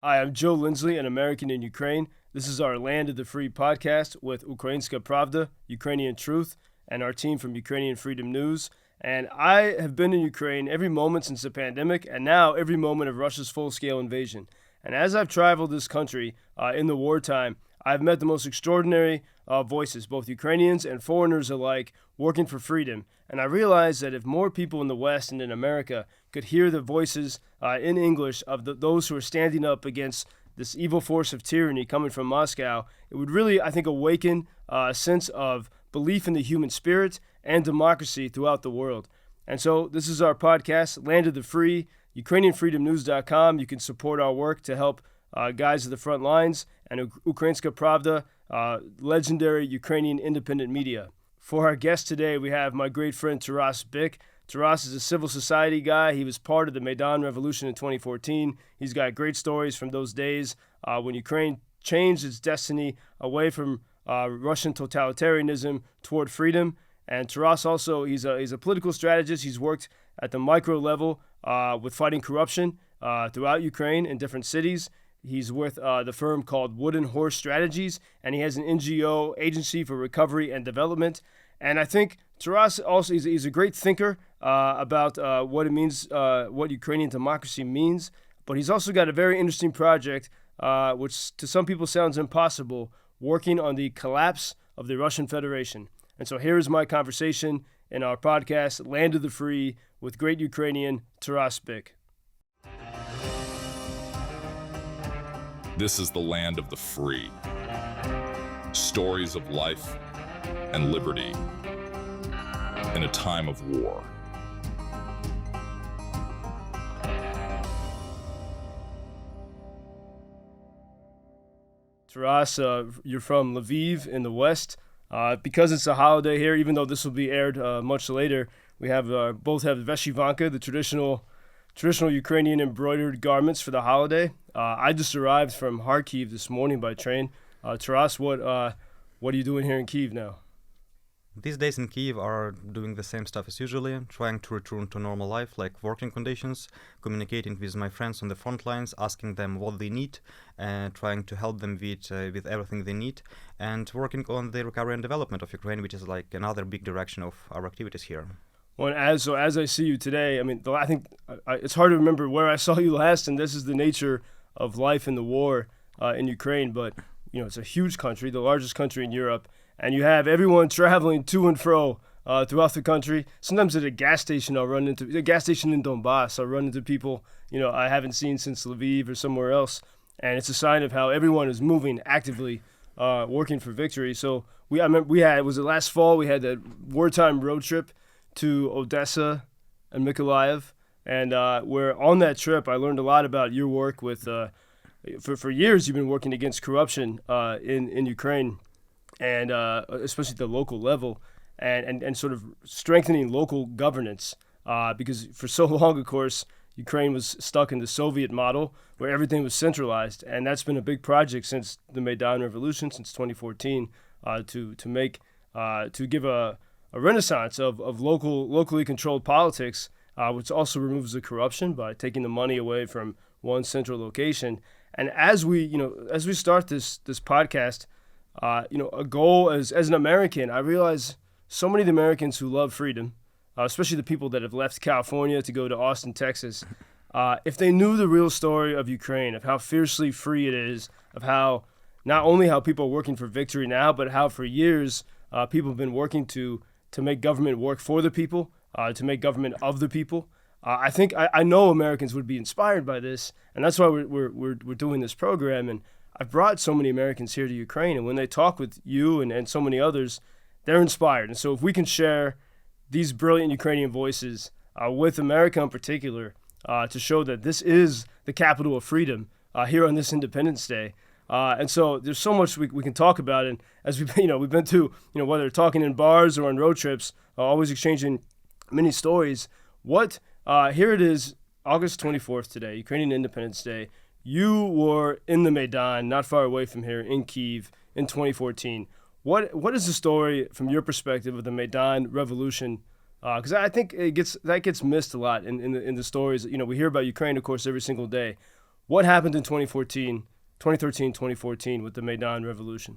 Hi, I'm Joe Lindsley, an American in Ukraine. This is our Land of the Free podcast with Ukrainska Pravda, Ukrainian Truth, and our team from Ukrainian Freedom News. And I have been in Ukraine every moment since the pandemic, and now every moment of Russia's full-scale invasion. And as I've traveled this country in the wartime, I've met the most extraordinary voices, both Ukrainians and foreigners alike, working for freedom. And I realized that if more people in the West and in America could hear the voices in English of those who are standing up against this evil force of tyranny coming from Moscow, it would really, I think, awaken a sense of belief in the human spirit and democracy throughout the world. And so this is our podcast, Land of the Free, UkrainianFreedomNews.com. You can support our work to help guys at the front lines, and Ukrainska Pravda, legendary Ukrainian independent media. For our guest today, we have my great friend Taras Bick. Taras is a civil society guy. He was part of the Maidan revolution in 2014. He's got great stories from those days when Ukraine changed its destiny away from Russian totalitarianism toward freedom. And Taras also, he's a political strategist. He's worked at the micro level with fighting corruption throughout Ukraine in different cities. He's with the firm called Wooden Horse Strategies, and he has an NGO agency for recovery and development. And I think Taras also he's a great thinker about what it means, what Ukrainian democracy means. But he's also got a very interesting project, which to some people sounds impossible, working on the collapse of the Russian Federation. And so here is my conversation in our podcast, Land of the Free, with great Ukrainian Taras Bick. This is the land of the free. Stories of life and liberty in a time of war. Taras, you're from Lviv in the West. Because it's a holiday here, even though this will be aired much later, we have both have veshivanka, the traditional Ukrainian embroidered garments for the holiday. I just arrived from Kharkiv this morning by train. Taras, what are you doing here in Kyiv now? These days in Kyiv are doing the same stuff as usually, trying to return to normal life, like working conditions, communicating with my friends on the front lines, asking them what they need, trying to help them with everything they need, and working on the recovery and development of Ukraine, which is like another big direction of our activities here. Well, as I see you today, I mean, I think it's hard to remember where I saw you last, and this is the nature of life in the war in Ukraine. But it's a huge country, the largest country in Europe, and you have everyone traveling to and fro throughout the country. Sometimes at a gas station, I'll run into a gas station in Donbass. I'll run into people I haven't seen since Lviv or somewhere else, and it's a sign of how everyone is moving actively, working for victory. So was it last fall? We had that wartime road trip to Odessa and Mykolaiv, and where on that trip I learned a lot about your work with. For years, you've been working against corruption in Ukraine, and especially at the local level, and sort of strengthening local governance. Because for so long, of course, Ukraine was stuck in the Soviet model where everything was centralized, and that's been a big project since the Maidan Revolution, since 2014, to give a renaissance of locally controlled politics, which also removes the corruption by taking the money away from one central location. And as we start this podcast, a goal as an American, I realize so many of the Americans who love freedom, especially the people that have left California to go to Austin, Texas, if they knew the real story of Ukraine, of how fiercely free it is, of how not only how people are working for victory now, but how for years people have been working to make government work for the people, to make government of the people. I know Americans would be inspired by this, and that's why we're doing this program. And I've brought so many Americans here to Ukraine, and when they talk with you and so many others, they're inspired. And so if we can share these brilliant Ukrainian voices with America in particular, to show that this is the capital of freedom here on this Independence Day. And so there's so much we can talk about. And as we've been to, whether talking in bars or on road trips, always exchanging many stories. Here it is, August 24th today, Ukrainian Independence Day. You were in the Maidan, not far away from here, in Kyiv, in 2014. What is the story from your perspective of the Maidan revolution? Because I think that gets missed a lot in the stories. We hear about Ukraine, of course, every single day. What happened in 2013, 2014 with the Maidan revolution?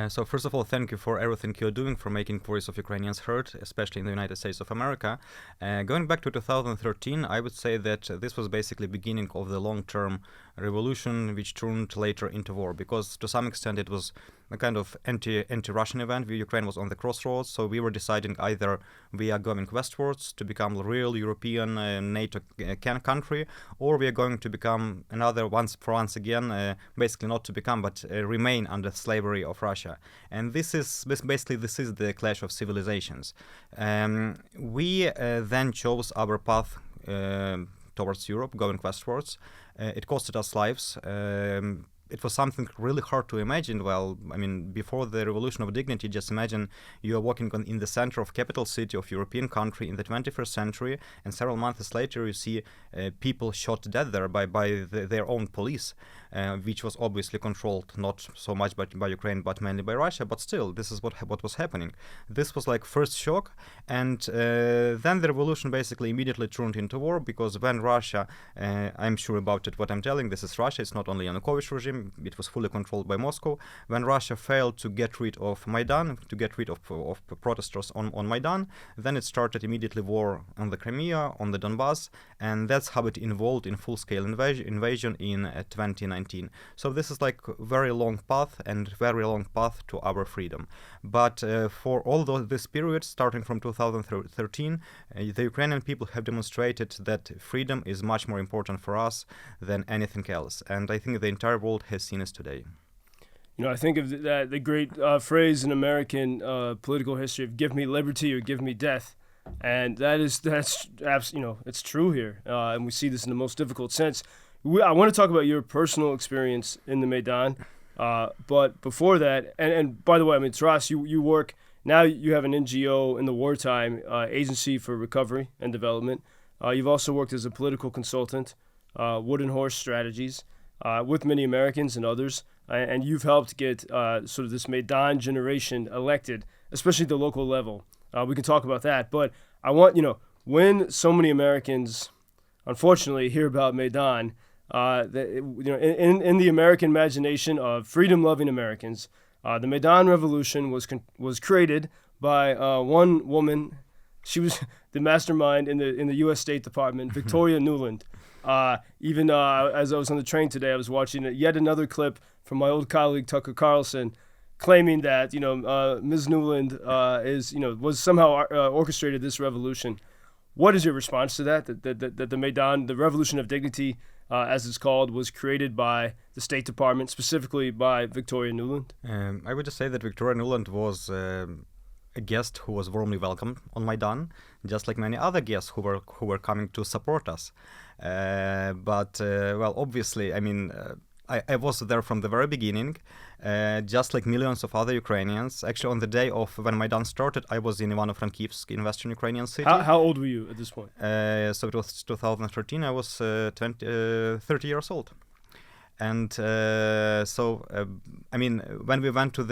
So first of all, thank you for everything you're doing for making voice of Ukrainians heard, especially in the United States of America. Going back to 2013, I would say that this was basically beginning of the long-term revolution, which turned later into war, because to some extent it was a kind of anti-Russian event. Ukraine was on the crossroads, so we were deciding either we are going westwards to become a real European NATO country, or we are going to become another once again, basically not to become, but remain under slavery of Russia. And this is the clash of civilizations. We then chose our path towards Europe, going westwards. It costed us lives. It was something really hard to imagine. Well, I mean, before the Revolution of Dignity, just imagine you are walking in the center of capital city of European country in the 21st century, and several months later you see people shot dead there by their own police, which was obviously controlled not so much by Ukraine, but mainly by Russia. But still, this is what was happening. This was like first shock, and then the revolution basically immediately turned into war, because when Russia, I'm sure about it, what I'm telling, this is Russia, it's not only Yanukovych regime, it was fully controlled by Moscow. When Russia failed to get rid of Maidan, to get rid of protesters on Maidan, then it started immediately war on the Crimea, on the Donbass, and that's how it evolved in full-scale invasion in 2019. So this is like a very long path to our freedom. But for all this period, starting from 2013, the Ukrainian people have demonstrated that freedom is much more important for us than anything else. And I think the entire world has seen us today. You know, I think of the great phrase in American political history of "give me liberty or give me death," and that's it's true here, and we see this in the most difficult sense. I want to talk about your personal experience in the Maidan, but before that, and by the way, I mean, Taras, you work now. You have an NGO in the wartime Agency for Recovery and Development. You've also worked as a political consultant, Wooden Horse Strategies, with many Americans and others, and you've helped get sort of this Maidan generation elected, especially at the local level. We can talk about that, but I want, when so many Americans, unfortunately, hear about Maidan, in the American imagination of freedom-loving Americans, the Maidan Revolution was created by one woman. She was the mastermind in the U.S. State Department, Victoria Nuland. As I was on the train today, I was watching yet another clip from my old colleague Tucker Carlson, claiming that Ms. Nuland was somehow orchestrated this revolution. What is your response to that? That the Maidan, the Revolution of Dignity, as it's called, was created by the State Department, specifically by Victoria Nuland? I would just say that Victoria Nuland was a guest who was warmly welcomed on Maidan, just like many other guests who were coming to support us. But obviously, I mean, I was there from the very beginning, just like millions of other Ukrainians. Actually, on the day of when Maidan started, I was in Ivano-Frankivsk, in Western Ukrainian city. How old were you at this point? So it was 2013. I was 30 years old. And when we went to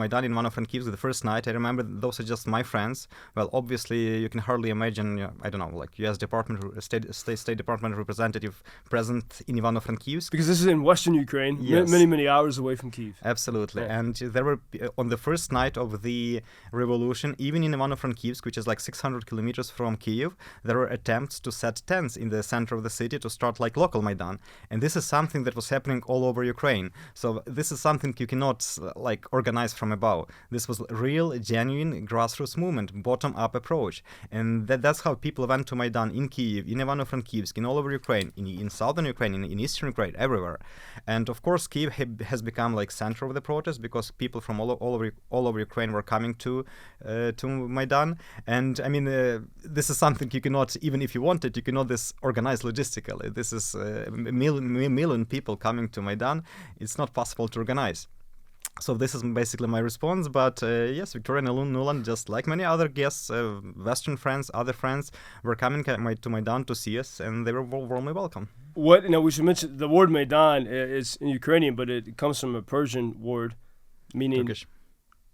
Maidan in Ivano-Frankivsk the first night, I remember those are just my friends. Well, obviously, you can hardly imagine, I don't know, like U.S. State Department representative present in Ivano-Frankivsk. Because this is in Western Ukraine, yes. many hours away from Kyiv. Absolutely. Yeah. And there were, on the first night of the revolution, even in Ivano-Frankivsk, which is like 600 kilometers from Kyiv, there were attempts to set tents in the center of the city to start like local Maidan. And this is something that was happening all over Ukraine. So this is something you cannot organize from above. This was real, genuine grassroots movement, bottom-up approach. And that's how people went to Maidan in Kyiv, in Ivano-Frankivsk, in all over Ukraine, in southern Ukraine, in eastern Ukraine, everywhere. And of course, Kyiv has become like center of the protest because people from all over Ukraine were coming to Maidan. And I mean, this is something you cannot, even if you wanted, you cannot organize logistically. This is a million people coming to Maidan. It's not possible to organize. So this is basically my response. But yes, Victoria Nuland, just like many other guests, Western friends, other friends, were coming to Maidan to see us, and they were warmly welcome. We should mention the word Maidan is in Ukrainian, but it comes from a Persian word, meaning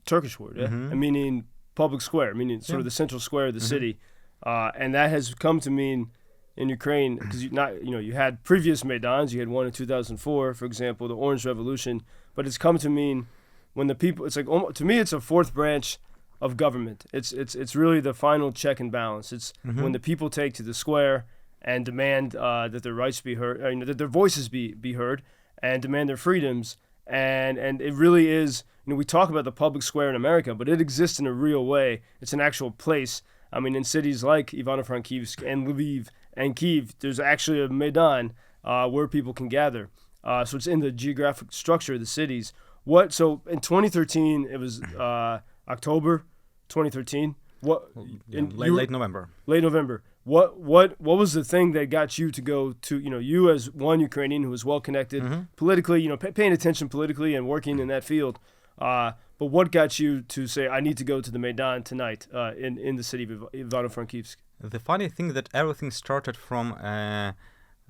Turkish word, yeah, Mm-hmm. and meaning public square, meaning sort of the central square of the city, and that has come to mean in Ukraine, because you had previous Maidans. You had one in 2004, for example, the Orange Revolution. But it's come to mean when the people. It's like to me, it's a fourth branch of government. It's really the final check and balance. It's when the people take to the square and demand that their rights be heard, that their voices be heard, and demand their freedoms. And it really is. We talk about the public square in America, but it exists in a real way. It's an actual place. I mean, in cities like Ivano-Frankivsk and Lviv and Kyiv, there's actually a Maidan where people can gather. So it's in the geographic structure of the cities. So in 2013, it was October 2013. Late November. Late November. What was the thing that got you to go to, you as one Ukrainian who was well connected politically, paying attention politically and working in that field. But what got you to say, I need to go to the Maidan tonight in the city of Ivano-Frankivsk? The funny thing that everything started from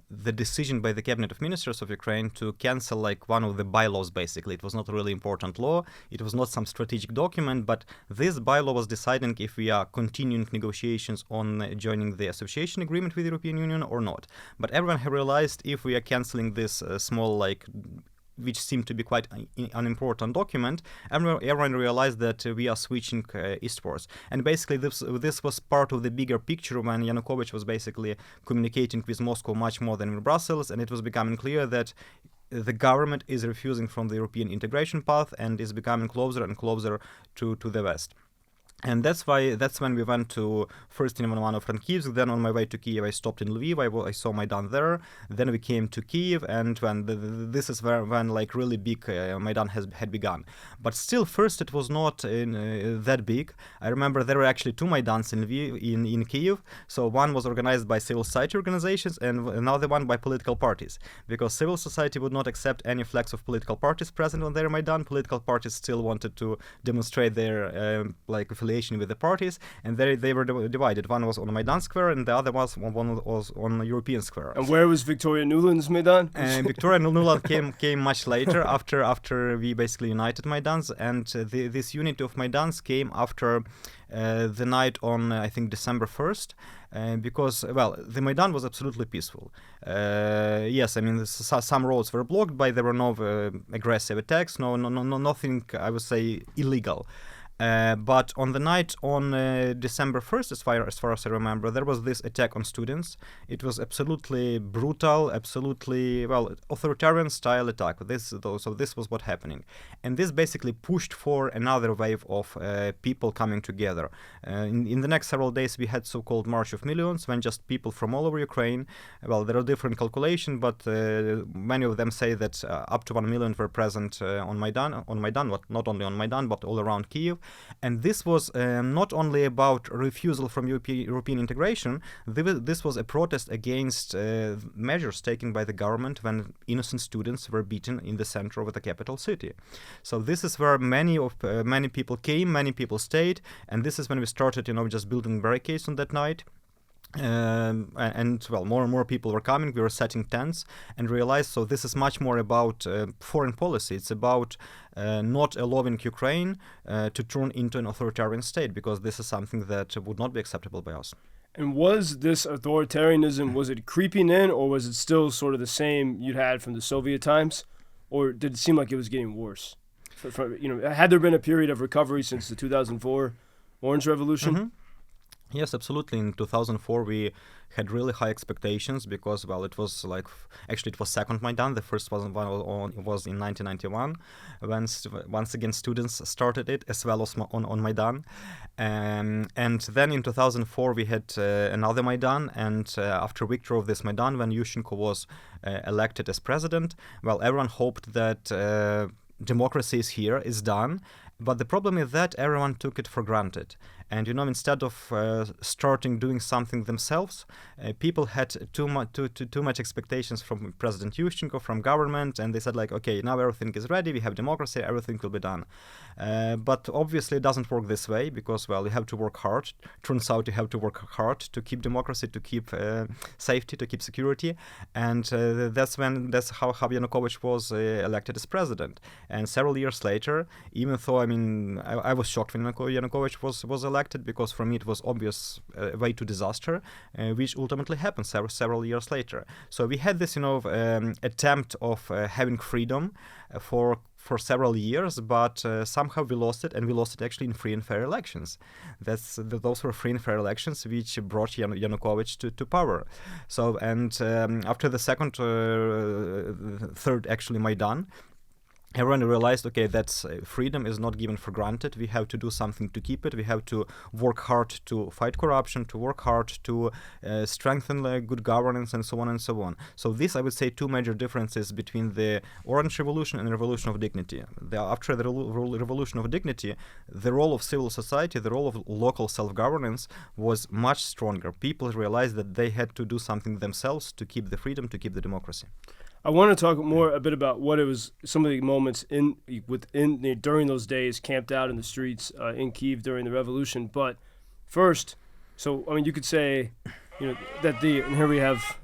the decision by the Cabinet of Ministers of Ukraine to cancel one of the bylaws, basically. It was not a really important law. It was not some strategic document, but this bylaw was deciding if we are continuing negotiations on joining the association agreement with the European Union or not. But everyone had realized if we are canceling this small, which seemed to be quite an unimportant document, everyone realized that we are switching eastwards. And basically this was part of the bigger picture when Yanukovych was basically communicating with Moscow much more than with Brussels, and it was becoming clear that the government is refusing from the European integration path and is becoming closer and closer to the West. And that's when we went to first in Ivano-Frankivsk, then on my way to Kyiv I stopped in Lviv, I saw Maidan there, then we came to Kyiv, and this is when really big Maidan had begun. But still, first it was not that big. I remember there were actually two Maidans in Lviv, in Kyiv, so one was organized by civil society organizations and another one by political parties, because civil society would not accept any flags of political parties present on their Maidan. Political parties still wanted to demonstrate their affiliation with the parties, and they were divided. One was on Maidan Square, and the other was on the European Square. And where was Victoria Nuland's Maidan? Victoria Nuland came much later, after we basically united Maidans, and this unity of Maidans came after the night on, I think, December 1st, because, the Maidan was absolutely peaceful. Yes, I mean, some roads were blocked, but there were no aggressive attacks, nothing, I would say, illegal. But on the night on December 1st, as far as I remember, there was this attack on students. It was absolutely brutal, absolutely, authoritarian-style attack. So this was what happening. And this basically pushed for another wave of people coming together. In the next several days, we had so-called March of Millions, when just people from all over Ukraine, there are different calculations, but many of them say that up to 1 million were present on Maidan, not only on Maidan, but all around Kyiv. And this was not only about refusal from European integration, this was a protest against measures taken by the government when innocent students were beaten in the center of the capital city. So this is where many people came, many people stayed, and this is when we started, just building barricades on that night. More and more people were coming. We were setting tents and realized, so this is much more about foreign policy. It's about not allowing Ukraine to turn into an authoritarian state, because this is something that would not be acceptable by us. And was this authoritarianism, was it creeping in, or was it still sort of the same you'd had from the Soviet times, or did it seem like it was getting worse? Had there been a period of recovery since the 2004 Orange Revolution? Mm-hmm. Yes, absolutely. In 2004, we had really high expectations because, it was it was second Maidan. The first was in 1991, when once again students started it, as well as on Maidan. And then in 2004, we had another Maidan, and after victory of this Maidan, when Yushchenko was elected as president, everyone hoped that democracy is here, is done. But the problem is that everyone took it for granted. And, instead of starting doing something themselves, people had too much expectations from President Yushchenko, from government, and they said, okay, now everything is ready, we have democracy, everything will be done. But obviously it doesn't work this way, because, you have to work hard. Turns out you have to work hard to keep democracy, to keep safety, to keep security. And that's how Yanukovych was elected as president. And several years later, even though, I was shocked when Yanukovych was elected, elected, because for me it was obvious way to disaster, which ultimately happened several years later. So we had this, attempt of having freedom for several years, but somehow we lost it, and we lost it actually in free and fair elections. Those were free and fair elections which brought Yanukovych to power. So, and after the third actually Maidan, everyone realized, okay, that's freedom is not given for granted. We have to do something to keep it. We have to work hard to fight corruption, to work hard to strengthen good governance, and so on and so on. So this, I would say, two major differences between the Orange Revolution and the Revolution of Dignity. After the Revolution of Dignity, the role of civil society, the role of local self-governance was much stronger. People realized that they had to do something themselves to keep the freedom, to keep the democracy. I want to talk a bit about what it was, some of the moments during those days, camped out in the streets in Kyiv during the revolution. But first, you could say, that and here we have,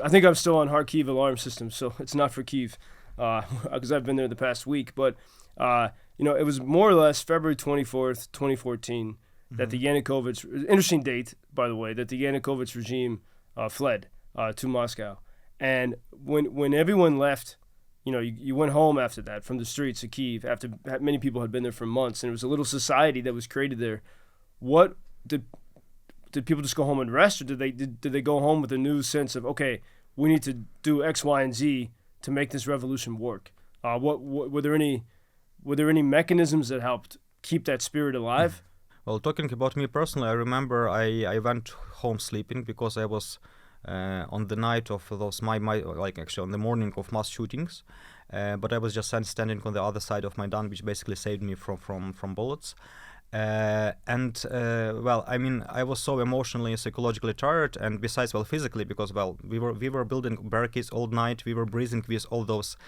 I think I'm still on Kharkiv alarm system, so it's not for Kyiv, because I've been there the past week. But it was more or less February 24th, 2014, that the Yanukovych, interesting date, by the way, that the Yanukovych regime fled to Moscow. And when everyone left, you went home after that from the streets of Kyiv after many people had been there for months, and it was a little society that was created there. What did people just go home and rest, or did they go home with a new sense of, okay, we need to do X, Y, and Z to make this revolution work? Were there any mechanisms that helped keep that spirit alive? Well, talking about me personally, I remember I went home sleeping because I was on the night of those on the morning of mass shootings, but I was just standing on the other side of Maidan, which basically saved me from bullets. I was so emotionally and psychologically tired, and besides, physically, because we were building barricades all night. We were breathing with all those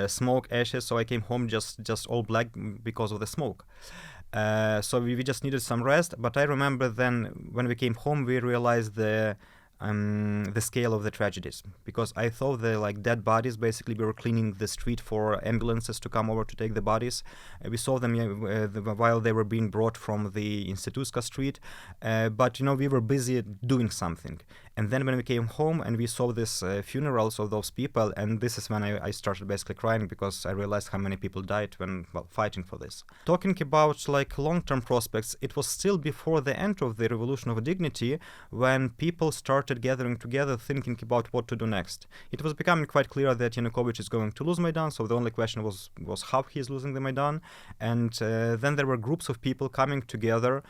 smoke ashes. So I came home just all black because of the smoke. So we just needed some rest. But I remember then when we came home, we realized the scale of the tragedies, because I thought dead bodies. Basically, we were cleaning the street for ambulances to come over to take the bodies. We saw them while they were being brought from the Institutska street, but we were busy doing something. And then when we came home and we saw this funerals of those people, and this is when I started basically crying, because I realized how many people died when fighting for this. Talking about long-term prospects, it was still before the end of the Revolution of Dignity when people started gathering together, thinking about what to do next. It was becoming quite clear that Yanukovych is going to lose Maidan, so the only question was how he is losing the Maidan. And then there were groups of people coming together.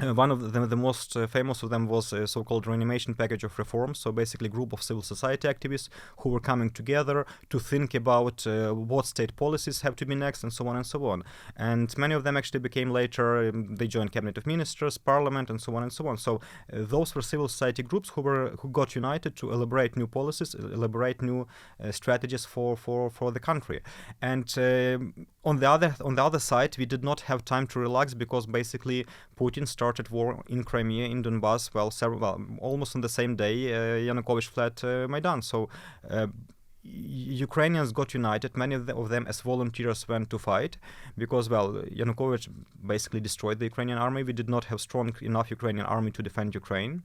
One of them, the most famous of them, was a so-called reanimation package of reforms. So basically a group of civil society activists who were coming together to think about what state policies have to be next, and so on and so on. And many of them actually became later, they joined cabinet of ministers, parliament, and so on and so on. So those were civil society groups who got united to elaborate new policies, elaborate new strategies for the country. And on the other side, we did not have time to relax, because basically Putin started war in Crimea, in Donbass, almost on the same day Yanukovych fled Maidan. So Ukrainians got united. Many of them as volunteers went to fight, because Yanukovych basically destroyed the Ukrainian army. We did not have strong enough Ukrainian army to defend Ukraine.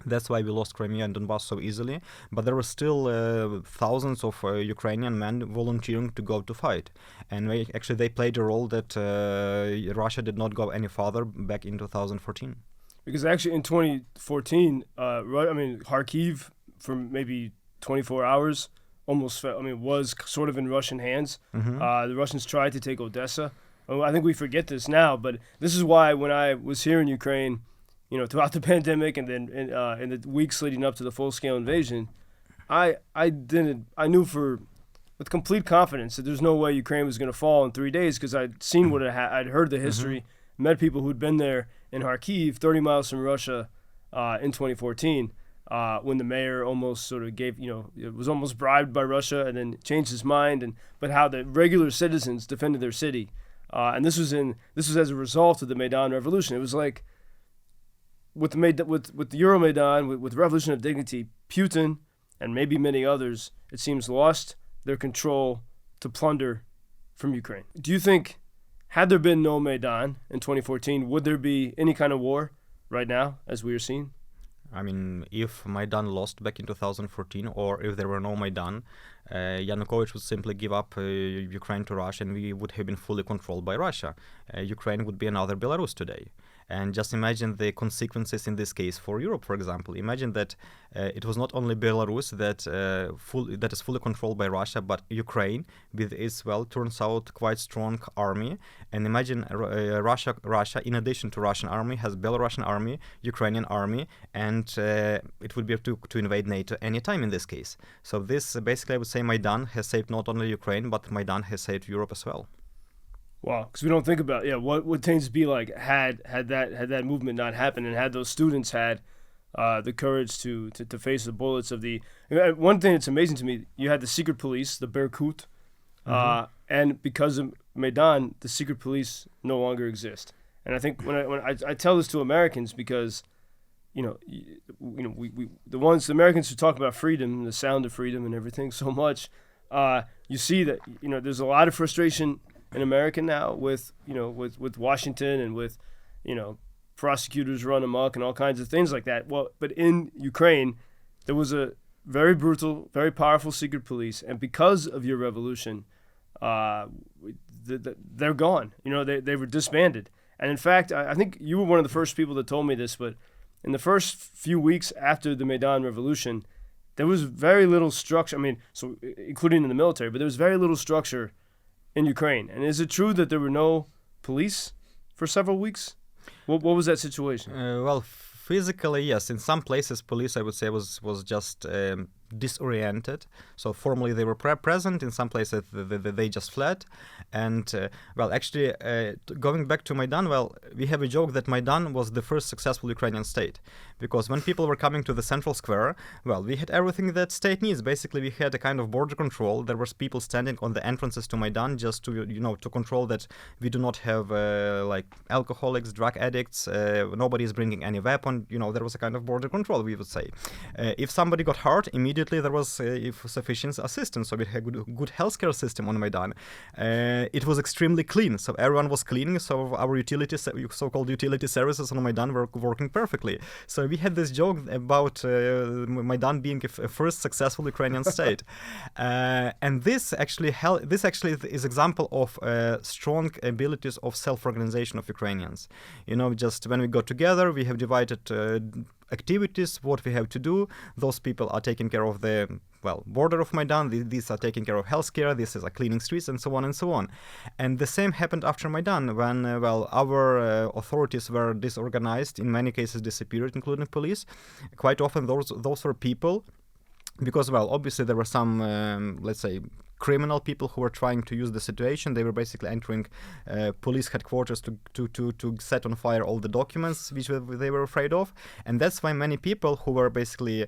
That's why we lost Crimea and Donbass so easily. But there were still thousands of Ukrainian men volunteering to go to fight. And they played a role that Russia did not go any farther back in 2014. Because actually in 2014, Kharkiv, for maybe 24 hours, was sort of in Russian hands. Mm-hmm. The Russians tried to take Odessa. I think we forget this now, but this is why when I was here in Ukraine, throughout the pandemic, and then in the weeks leading up to the full-scale invasion, I knew with complete confidence that there's no way Ukraine was going to fall in 3 days, because I'd seen what I'd heard the history, met people who'd been there in Kharkiv, 30 miles from Russia, in 2014, when the mayor almost sort of was almost bribed by Russia and then changed his mind, but how the regular citizens defended their city, and this was as a result of the Maidan revolution. It was like, with the Euromaidan, with Revolution of Dignity, Putin and maybe many others, it seems, lost their control to plunder from Ukraine. Do you think had there been no Maidan in 2014, would there be any kind of war right now, as we are seeing? I mean, if Maidan lost back in 2014, or if there were no Maidan, Yanukovych would simply give up Ukraine to Russia, and we would have been fully controlled by Russia. Ukraine would be another Belarus today. And just imagine the consequences in this case for Europe, for example. Imagine that it was not only Belarus that is fully controlled by Russia, but Ukraine with its, well, turns out quite strong army. And imagine Russia, in addition to Russian army, has Belarusian army, Ukrainian army, and it would be to invade NATO anytime in this case. So this, basically, I would say Maidan has saved not only Ukraine, but Maidan has saved Europe as well. Wow, because we don't think about what would things be like had that movement not happened, and had those students had the courage to face the bullets of the. One thing that's amazing to me, you had the secret police, the Berkut, and because of Maidan, the secret police no longer exist. And I think when I tell this to Americans, because we the Americans who talk about freedom, the sound of freedom, and everything so much, you see that there's a lot of frustration in America now with Washington and with prosecutors run amok and all kinds of things like that. Well, but in Ukraine, there was a very brutal, very powerful secret police, and because of your revolution, they're gone. They were disbanded. And in fact, I think you were one of the first people that told me this, but in the first few weeks after the Maidan revolution, there was very little structure. I mean, so including in the military, but there was very little structure in Ukraine. And is it true that there were no police for several weeks? What was that situation? Well, physically, yes. In some places, police, I would say, was just disoriented. So formally they were present. In some places they just fled. And actually, going back to Maidan, we have a joke that Maidan was the first successful Ukrainian state, because when people were coming to the central square, we had everything that state needs. Basically, we had a kind of border control. There was people standing on the entrances to Maidan just to to control that we do not have alcoholics, drug addicts. Nobody is bringing any weapon. There was a kind of border control, we would say. If somebody got hurt, immediately there was sufficient assistance. So we had a good healthcare system on Maidan. It was extremely clean, so everyone was cleaning. So our so-called utility services on Maidan were working perfectly. So we had this joke about Maidan being a first successful Ukrainian state, and this actually is example of strong abilities of self-organization of Ukrainians. Just when we got together, we have divided activities, what we have to do. Those people are taking care of the border of Maidan. These are taking care of healthcare. This is cleaning streets, and so on and so on. And the same happened after Maidan, when our authorities were disorganized, in many cases disappeared, including police. Quite often those were people, because obviously there were some let's say criminal people who were trying to use the situation. They were basically entering police headquarters to set on fire all the documents which they were afraid of. And that's why many people who were basically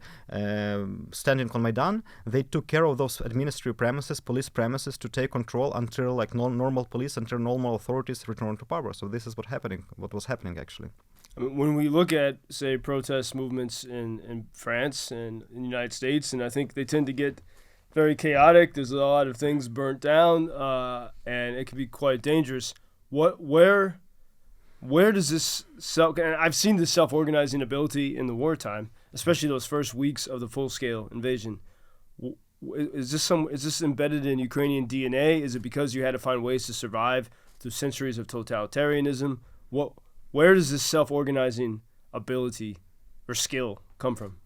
standing on Maidan, they took care of those administrative premises, police premises, to take control until normal police, until normal authorities returned to power. So this is what was happening actually. When we look at, say, protest movements in France and in the United States, and I think they tend to get very chaotic. There's a lot of things burnt down, and it can be quite dangerous. Where does this and I've seen this self-organizing ability in the wartime, especially those first weeks of the full-scale invasion. Is this embedded in Ukrainian DNA? Is it because you had to find ways to survive through centuries of totalitarianism? Where does this self-organizing ability or skill come from?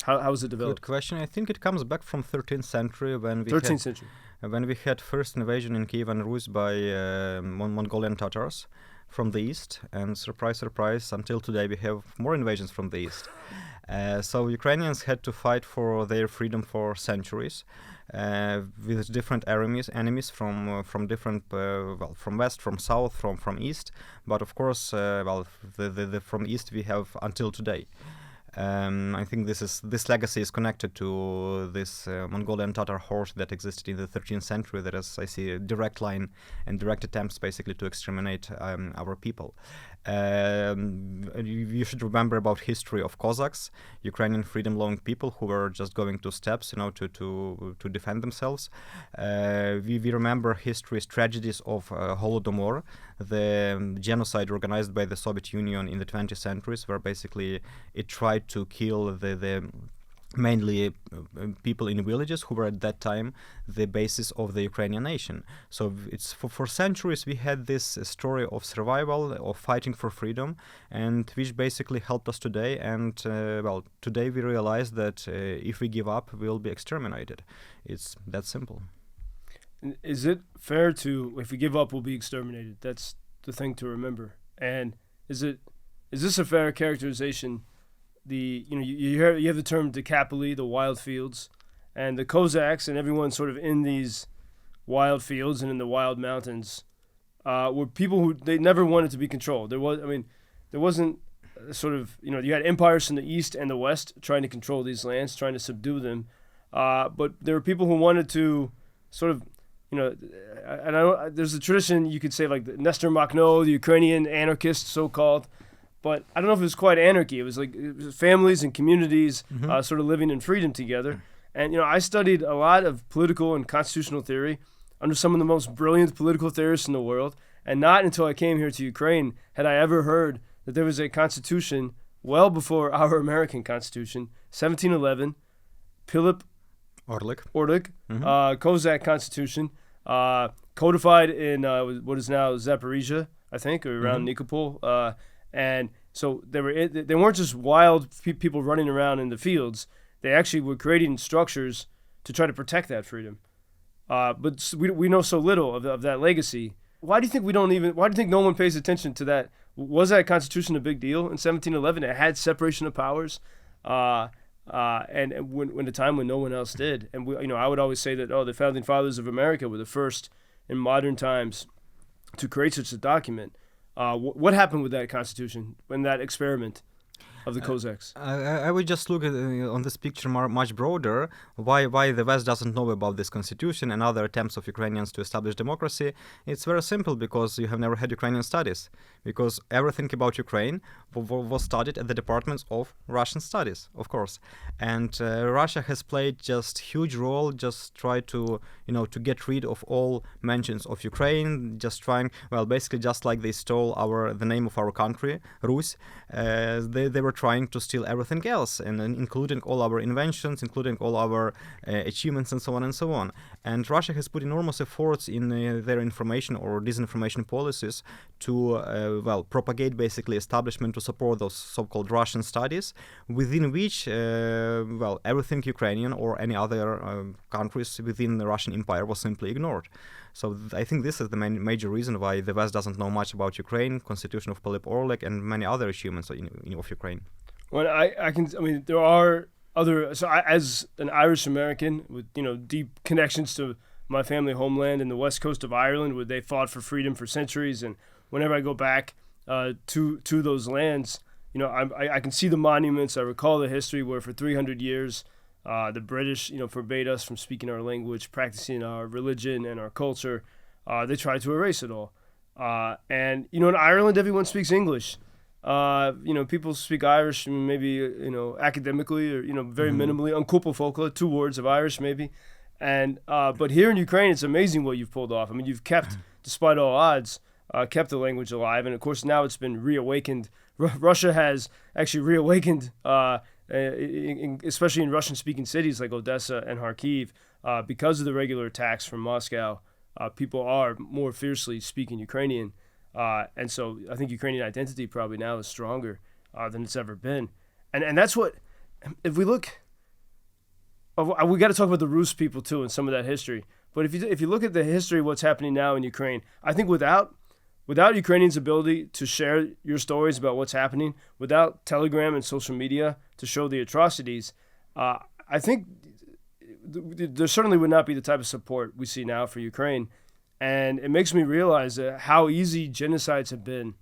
How was it developed? Good question. I think it comes back from 13th century when we had first invasion in Kiev and Rus by Mongolian Tatars from the east, and surprise, surprise, until today we have more invasions from the east. So Ukrainians had to fight for their freedom for centuries, with different enemies from different from west, from south, from east. But of course, from east we have until today. I think this legacy is connected to this Mongolian Tatar horde that existed in the 13th century. That is, I see, a direct line and direct attempts basically to exterminate our people. You should remember about history of Cossacks, Ukrainian freedom-loving people who were just going to steppes, to defend themselves. We remember history's tragedies of Holodomor, the genocide organized by the Soviet Union in the 20th centuries, where basically it tried to kill the mainly people in villages who were at that time the basis of the Ukrainian nation. So it's for centuries we had this story of survival, of fighting for freedom, and which basically helped us today. And today we realize that if we give up, we'll be exterminated. It's that simple. Is it fair to, if we give up, we'll be exterminated? That's the thing to remember. And is this a fair characterization? You have the term Decapoli, the wild fields, and the Cossacks and everyone sort of in these wild fields and in the wild mountains were people who they never wanted to be controlled. There wasn't sort of, you had empires from the east and the west trying to control these lands, trying to subdue them, but there were people who wanted to sort of, there's a tradition, you could say, like Nestor Makhno, the Ukrainian anarchist, so-called. But I don't know if it was quite anarchy. It was like families and communities sort of living in freedom together. And, I studied a lot of political and constitutional theory under some of the most brilliant political theorists in the world. And not until I came here to Ukraine had I ever heard that there was a constitution well before our American Constitution, 1711, Philip Orlik, Cossack Constitution, codified in what is now Zaporizhia, I think, or around Nikopol. And so they weren't just wild people running around in the fields. They actually were creating structures to try to protect that freedom. But we know so little of that legacy. Why do you think why do you think no one pays attention to that? Was that Constitution a big deal in 1711? It had separation of powers, and when a time when no one else did. And I would always say that the founding fathers of America were the first in modern times to create such a document. What happened with that constitution when that experiment of the Cossacks? I would just look at on this picture much broader. Why the West doesn't know about this constitution and other attempts of Ukrainians to establish democracy? It's very simple, because you have never had Ukrainian studies. Because everything about Ukraine was studied at the departments of Russian studies, of course. And Russia has played just huge role, just try to get rid of all mentions of Ukraine, just trying, basically just like they stole the name of our country, Rus, they were trying to steal everything else, and including all our inventions, including all our achievements, and so on and so on. And Russia has put enormous efforts in their information or disinformation policies to propagate basically establishment to support those so-called Russian studies, within which everything Ukrainian or any other countries within the Russian Empire was simply ignored. So I think this is the major reason why the West doesn't know much about Ukraine, Constitution of Philip Orlik, and many other achievements of Ukraine. Well, there are other. So as an Irish American with deep connections to my family homeland in the west coast of Ireland, where they fought for freedom for centuries, and whenever I go back to those lands, I can see the monuments. I recall the history where for 300 years. The British, forbade us from speaking our language, practicing our religion and our culture. They tried to erase it all. And in Ireland, everyone speaks English. People speak Irish, maybe, academically or, very minimally. Unkupal folkla, 2 words of Irish, maybe. And but here in Ukraine, it's amazing what you've pulled off. I mean, you've kept, despite all odds, kept the language alive. And of course, now it's been reawakened. Russia has actually reawakened especially in Russian-speaking cities like Odessa and Kharkiv, because of the regular attacks from Moscow, people are more fiercely speaking Ukrainian. And so I think Ukrainian identity probably now is stronger than it's ever been. And that's what, if we look, we got to talk about the Rus people too and some of that history. But if you look at the history of what's happening now in Ukraine, I think without Ukrainians' ability to share your stories about what's happening, without Telegram and social media to show the atrocities, I think there certainly would not be the type of support we see now for Ukraine. And it makes me realize how easy genocides have been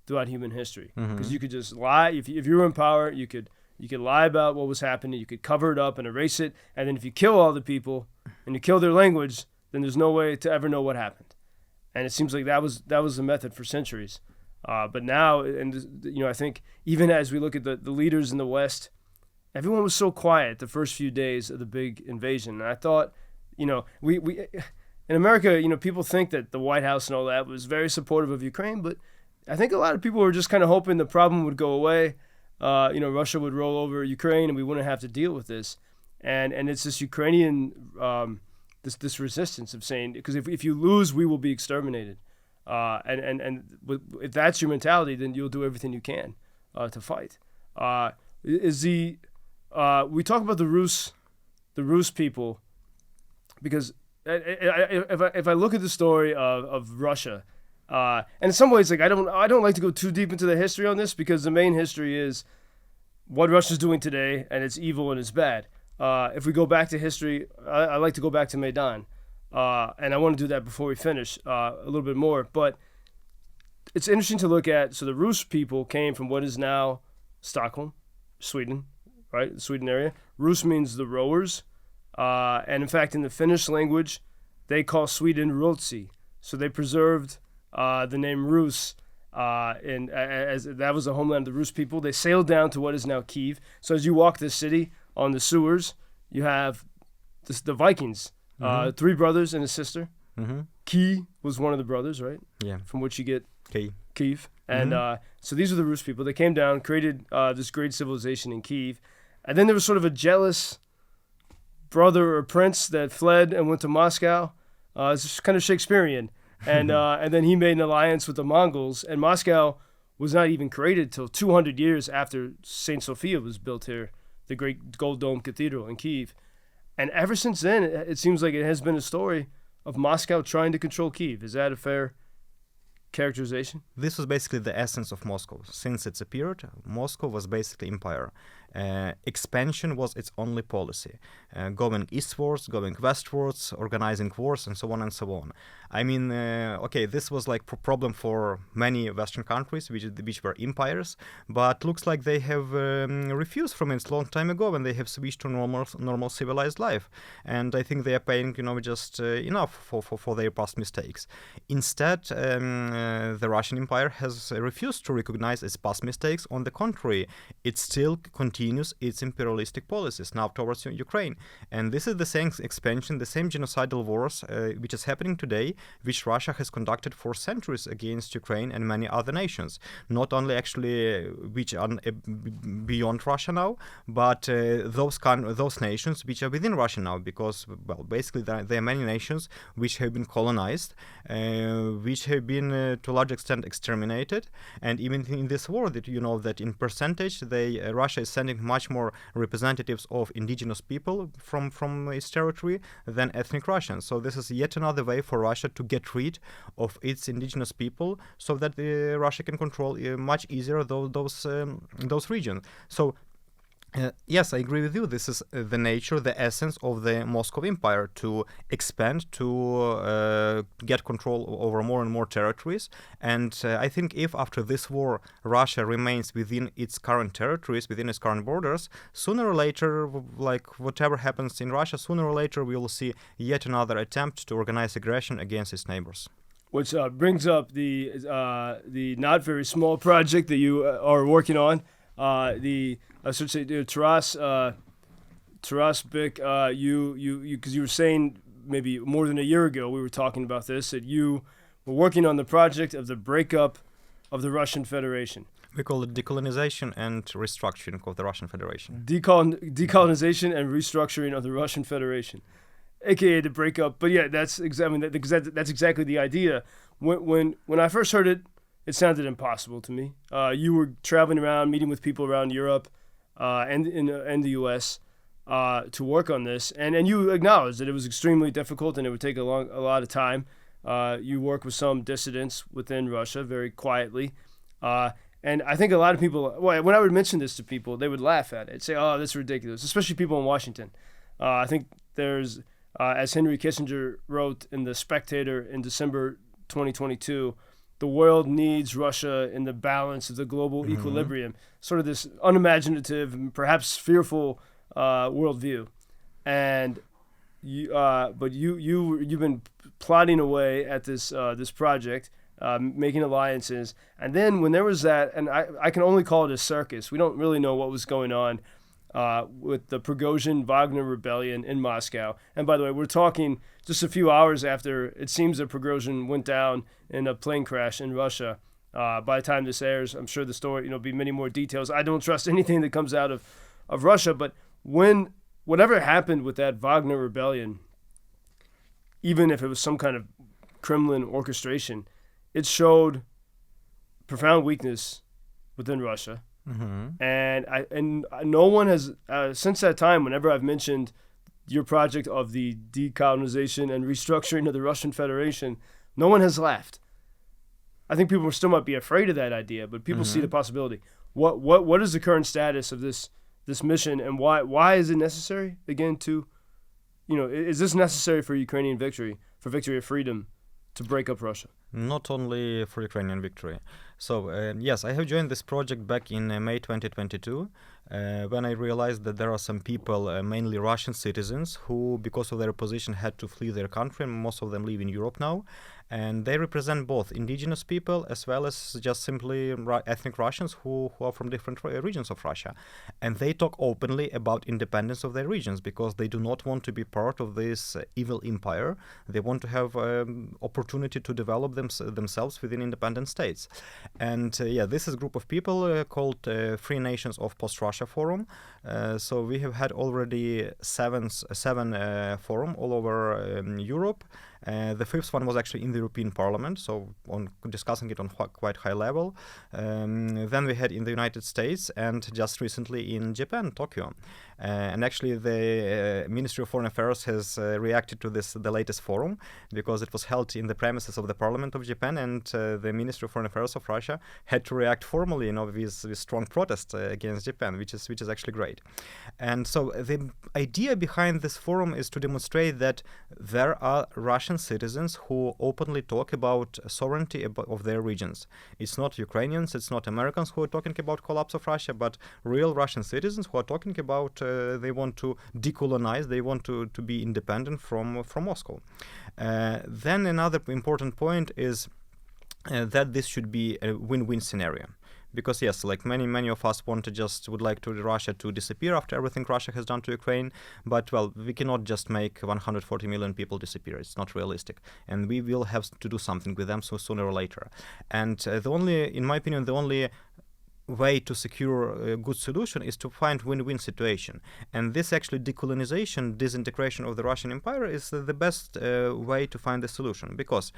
throughout human history. Because you could just lie. If you were in power, you could You could lie about what was happening. You could cover it up and erase it. And then if you kill all the people and you kill their language, then there's no way to ever know what happened. And it seems like that was the method for centuries. But now, and I think even as we look at the leaders in the West, everyone was so quiet the first few days of the big invasion. And I thought, we in America, people think that the White House and all that was very supportive of Ukraine, but I think a lot of people were just kind of hoping the problem would go away. Russia would roll over Ukraine and we wouldn't have to deal with this. And it's this Ukrainian, this resistance of saying, because if you lose, we will be exterminated. And if that's your mentality, then you'll do everything you can to fight. We talk about the Rus people, because if I look at the story of Russia, and in some ways, like I don't like to go too deep into the history on this, because the main history is what Russia's doing today, and it's evil and it's bad. If we go back to history, I like to go back to Maidan, and I want to do that before we finish a little bit more. But it's interesting to look at. So the Rus people came from what is now Stockholm, Sweden, right? The Sweden area. Rus means the rowers, and in fact, in the Finnish language, they call Sweden Ruotsi. So they preserved the name Rus, as that was the homeland of the Rus people. They sailed down to what is now Kyiv. So as you walk this city on the sewers, you have the Vikings, 3 brothers and a sister. Mm-hmm. Ki was one of the brothers, right? Yeah. From which you get Kyiv. And so these are the Rus people. They came down, created this great civilization in Kyiv. And then there was sort of a jealous brother or prince that fled and went to Moscow. It's kind of Shakespearean. And then he made an alliance with the Mongols. And Moscow was not even created till 200 years after St. Sophia was built here, the great Gold Dome Cathedral in Kyiv. And ever since then, it seems like it has been a story of Moscow trying to control Kyiv. Is that a fair characterization? This was basically the essence of Moscow. Since its appeared, Moscow was basically empire. Expansion was its only policy. Going eastwards, going westwards, organizing wars, and so on and so on. I mean, this was like problem for many Western countries, which were empires, but looks like they have refused from it a long time ago, and they have switched to normal civilized life. And I think they are paying, just enough for their past mistakes. Instead, the Russian Empire has refused to recognize its past mistakes. On the contrary, it still continues its imperialistic policies now towards Ukraine. And this is the same expansion, the same genocidal wars which is happening today, which Russia has conducted for centuries against Ukraine and many other nations. Not only actually which are beyond Russia now, but those nations which are within Russia now, because, well, basically there are many nations which have been colonized, which have been to a large extent exterminated. And even in this war, that that in percentage, Russia is sending much more representatives of indigenous people from its territory than ethnic Russians. So this is yet another way for Russia to get rid of its indigenous people, so that Russia can control much easier those regions. So yes, I agree with you. This is the nature, the essence of the Moscow Empire, to expand, to get control over more and more territories. And I think if after this war Russia remains within its current territories, within its current borders, sooner or later, like whatever happens in Russia, sooner or later we will see yet another attempt to organize aggression against its neighbors. Which brings up the not very small project that you are working on. I should say, Taras Bik, because you were saying maybe more than a year ago, we were talking about this, that you were working on the project of the breakup of the Russian Federation. We call it decolonization and restructuring of the Russian Federation. Decolonization and restructuring of the Russian Federation, aka the breakup. But yeah, that's exactly the idea. When I first heard it, it sounded impossible to me. You were traveling around, meeting with people around Europe and in the U.S. To work on this, and you acknowledged that it was extremely difficult and it would take a lot of time. You work with some dissidents within Russia very quietly, and I think a lot of people, when I would mention this to people, they would laugh at it, say, "Oh, that's ridiculous," especially people in Washington. I think there's, as Henry Kissinger wrote in The Spectator in December 2022, the world needs Russia in the balance of the global equilibrium, sort of this unimaginative and perhaps fearful worldview. And you've been plotting away at this project, making alliances, and then when there was that, and I can only call it a circus. We don't really know what was going on with the Prigozhin Wagner rebellion in Moscow. And by the way, we're talking just a few hours after it seems that Prigozhin went down in a plane crash in Russia. By the time this airs, I'm sure the story, be many more details. I don't trust anything that comes out of Russia, but whatever happened with that Wagner rebellion, even if it was some kind of Kremlin orchestration, it showed profound weakness within Russia. And no one has since that time, whenever I've mentioned your project of the decolonization and restructuring of the Russian Federation, no one has laughed. I think people still might be afraid of that idea, but people see the possibility. What is the current status of this mission, and why is it necessary again to, is this necessary for Ukrainian victory, for victory of freedom, to break up Russia? Not only for Ukrainian victory. So, yes, I have joined this project back in May 2022 when I realized that there are some people, mainly Russian citizens, who, because of their position, had to flee their country. Most of them live in Europe now. And they represent both indigenous people as well as just simply ethnic Russians who are from different regions of Russia. And they talk openly about independence of their regions because they do not want to be part of this evil empire. They want to have opportunity to develop themselves within independent states. And this is a group of people called Free Nations of Post-Russia Forum. So we have had already seven forum all over Europe. The fifth one was actually in the European Parliament, so on discussing it on quite high level. Then we had in the United States and just recently in Japan, Tokyo. And actually the Ministry of Foreign Affairs has reacted to the latest forum because it was held in the premises of the Parliament of Japan, and the Ministry of Foreign Affairs of Russia had to react formally, with strong protest against Japan, which is actually great. And so the idea behind this forum is to demonstrate that there are Russian citizens who openly talk about sovereignty of their regions. It's not Ukrainians, it's not Americans who are talking about collapse of Russia, but real Russian citizens who are talking about they want to decolonize, they want to be independent from Moscow. Then another important point is that this should be a win-win scenario. Because yes, like many of us would like to Russia to disappear after everything Russia has done to Ukraine, but well, we cannot just make 140 million people disappear. It's not realistic, and we will have to do something with them sooner or later. And in my opinion, the only way to secure a good solution is to find win-win situation, and this actually decolonization, disintegration of the Russian Empire is the best way to find the solution, because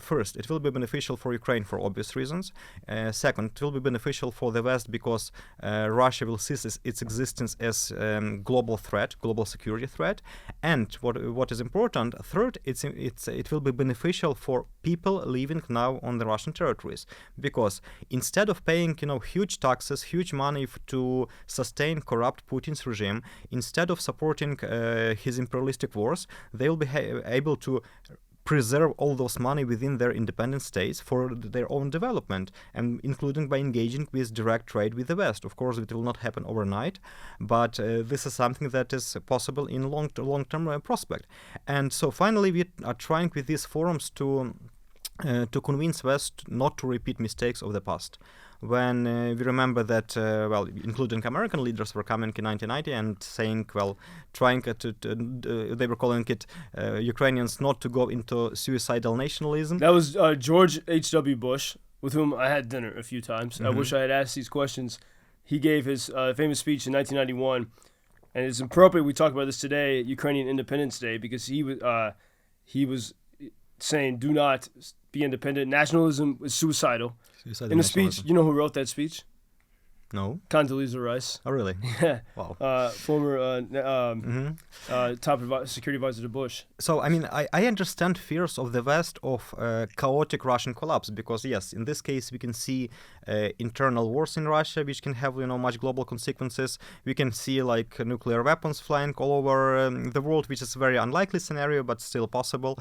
first, it will be beneficial for Ukraine for obvious reasons. Second, it will be beneficial for the West because Russia will cease its existence as global security threat, and what is important, third, it will be beneficial for people living now on the Russian territories, because instead of paying huge taxes, huge money to sustain corrupt Putin's regime, instead of supporting his imperialistic wars, they will be able to preserve all those money within their independent states for their own development, and including by engaging with direct trade with the West. Of course, it will not happen overnight, but this is something that is possible in long-term prospect. And so finally, we are trying with these forums to convince West not to repeat mistakes of the past. When we remember that, including American leaders were coming in 1990 and saying, trying they were calling it Ukrainians not to go into suicidal nationalism. That was George H.W. Bush, with whom I had dinner a few times. I wish I had asked these questions. He gave his famous speech in 1991, and it's appropriate we talk about this today, Ukrainian Independence Day, because he was saying, do not be independent. Nationalism is suicidal. In a speech, you know who wrote that speech? No. Condoleezza Rice. Oh, really? Yeah. Wow. Former top security advisor to Bush. So, I mean, I understand fears of the West of chaotic Russian collapse because, yes, in this case, we can see internal wars in Russia, which can have, much global consequences. We can see, like, nuclear weapons flying all over the world, which is a very unlikely scenario, but still possible.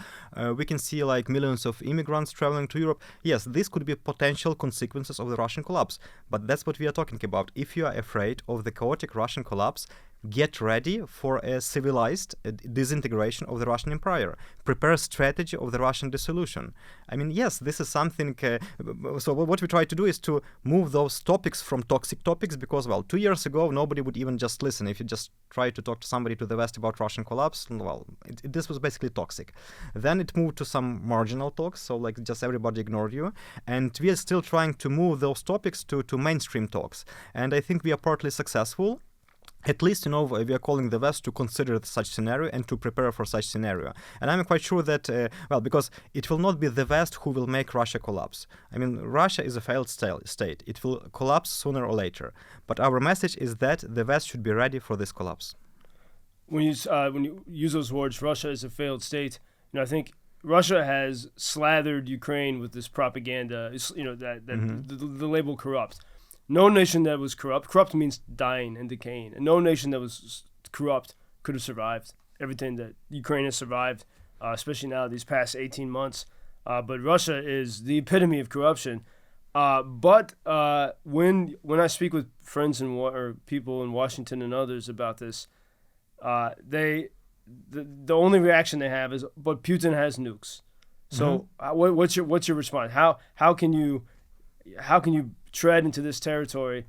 We can see, like, millions of immigrants traveling to Europe. Yes, this could be potential consequences of the Russian collapse, but that's what we are talking about. If you are afraid of the chaotic Russian collapse, get ready for a civilized disintegration of the Russian Empire. Prepare a strategy of the Russian dissolution. I mean, yes, this is something. So what we try to do is to move those topics from toxic topics because, well, 2 years ago, nobody would even just listen. If you just try to talk to somebody to the West about Russian collapse, well, this was basically toxic. Then it moved to some marginal talks, so like just everybody ignored you. And we are still trying to move those topics to mainstream talks. And I think we are partly successful. At least, we are calling the West to consider such scenario and to prepare for such scenario. And I'm quite sure that, because it will not be the West who will make Russia collapse. I mean, Russia is a failed state. It will collapse sooner or later. But our message is that the West should be ready for this collapse. When you use those words, Russia is a failed state, I think Russia has slathered Ukraine with this propaganda, the label corrupt. No nation that was corrupt means dying and decaying, and no nation that was corrupt could have survived everything that Ukraine has survived, especially now these past 18 months. But Russia is the epitome of corruption. But when I speak with friends or people in Washington and others about this, the only reaction they have is, "But Putin has nukes." So what's your response? How can you tread into this territory,